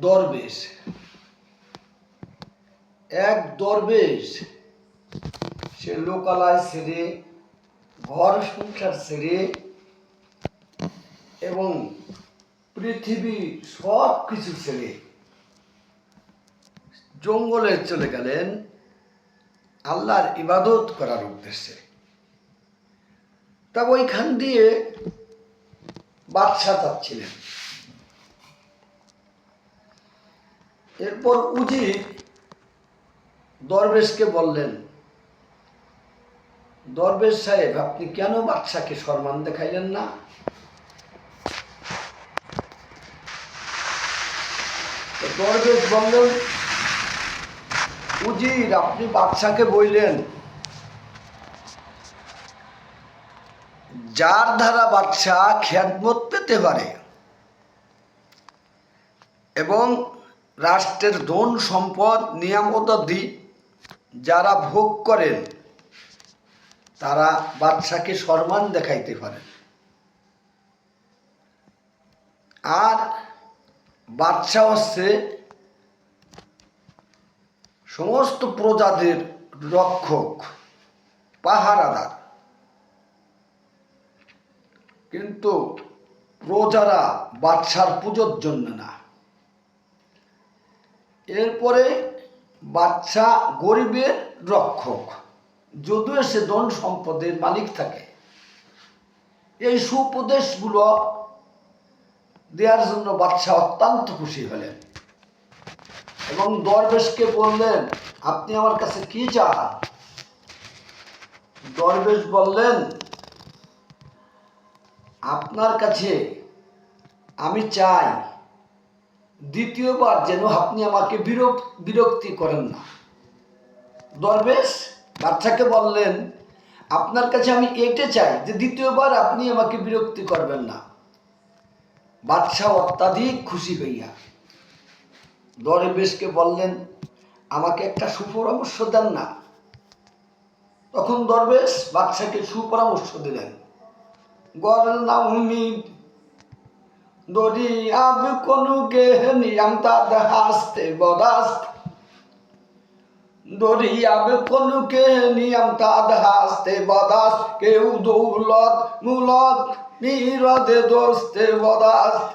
দরবেশ। এক দরবেশ সে লোকালয় ছেড়ে, ঘর সংসার ছেড়ে এবং পৃথিবী সব কিছু ছেড়ে জঙ্গলে চলে গেলেন আল্লাহর ইবাদত করার উদ্দেশ্যে। তা ওইখান দিয়ে বাদশা যাচ্ছিলেন। এরপর উজির দরবেশকে বললেন, দরবেশ সাহেব, আপনি কেন বাদশাকে সম্মান দেখাইলেন না? দরবেশ বললেন, উজির, আপনি বাদশাকে বললেন যার দ্বারা বাদশা খেদমত পেতে পারে এবং রাষ্ট্রের ধন সম্পদ নিয়ামতাদি যারা ভোগ করেন তারা বাদশাকে সম্মান দেখাইতে পারে। আর বাদশা হচ্ছে সমস্ত প্রজাদের রক্ষক, পাহারাদার। কিন্তু প্রজারা বাদশার পুজোর জন্য না। এরপরে বাদশা গরিবের রক্ষক, যদিও সে ধন সম্পদের মালিক থাকে। এই সুপদেশগুলো দেওয়ার জন্য বাদশা অত্যন্ত খুশি হলেন এবং দরবেশকে বললেন, আপনি আমার কাছে কি চান? দরবেশ বললেন, আপনার কাছে আমি চাই দ্বিতীয়বার যেন আপনি আমাকে বিরক্তি করেন না। দরবেশ বাদশাকে বললেন, আপনার কাছে আমি এটা চাই যে দ্বিতীয়বার আপনি আমাকে বিরক্তি করবেন না। বাদশা অত্যাধিক খুশি হইয়া দরবেশকে বললেন, আমাকে একটা সুপরামর্শ দেন না। তখন দরবেশ বাদশাকে সুপরামর্শ দিলেন। গরনা উমিদ দরিয়াব কোনুকে নিয়াম তাদ হাসতে বদাস্ত, দরিয়াব কোনুকে নিয়াম তাদ হাসতে বদাস্ত, কেউ দৌলত মুলত নিরদে দোস্তে বদাস্ত।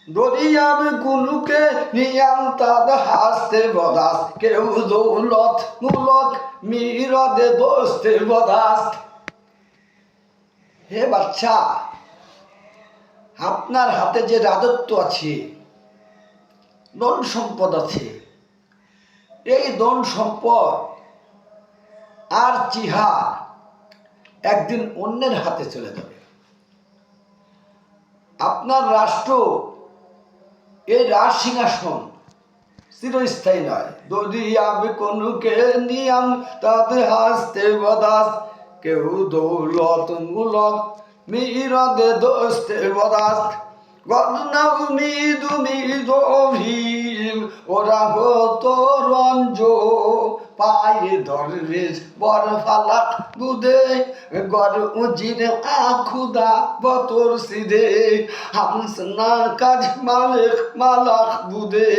দরিয়াব কোনুকে নিয়াম তাদ হাসতে বদাস্ত, কেউ দৌলত মুলত মিরদে দোস্তে বদাস্ত। হে বাচ্চা, আপনার হাতে যে রাজত্ব আছে, ধন সম্পদ আছে, এই ধন সম্পদ আর চিহার একদিন অন্যের হাতে চলে যাবে। আপনার রাষ্ট্র, এই রাজ সিংহাসন চিরস্থায়ী নয়। দরিয়াব কোনুকে নিয়াম তাদ হাসতে বদাস, কেউ দৌলত মুলক মিরদে দোস্তে বদাস্ত। গদনা উমিদ উমিদ অভিম ওরা হতো রঞ্জ, পায়ে দরবেশ বর ফালাক দুদে, গর উজির আখুদা বতর সিদে, হামস না কাজ মালিক মালাক বুদে।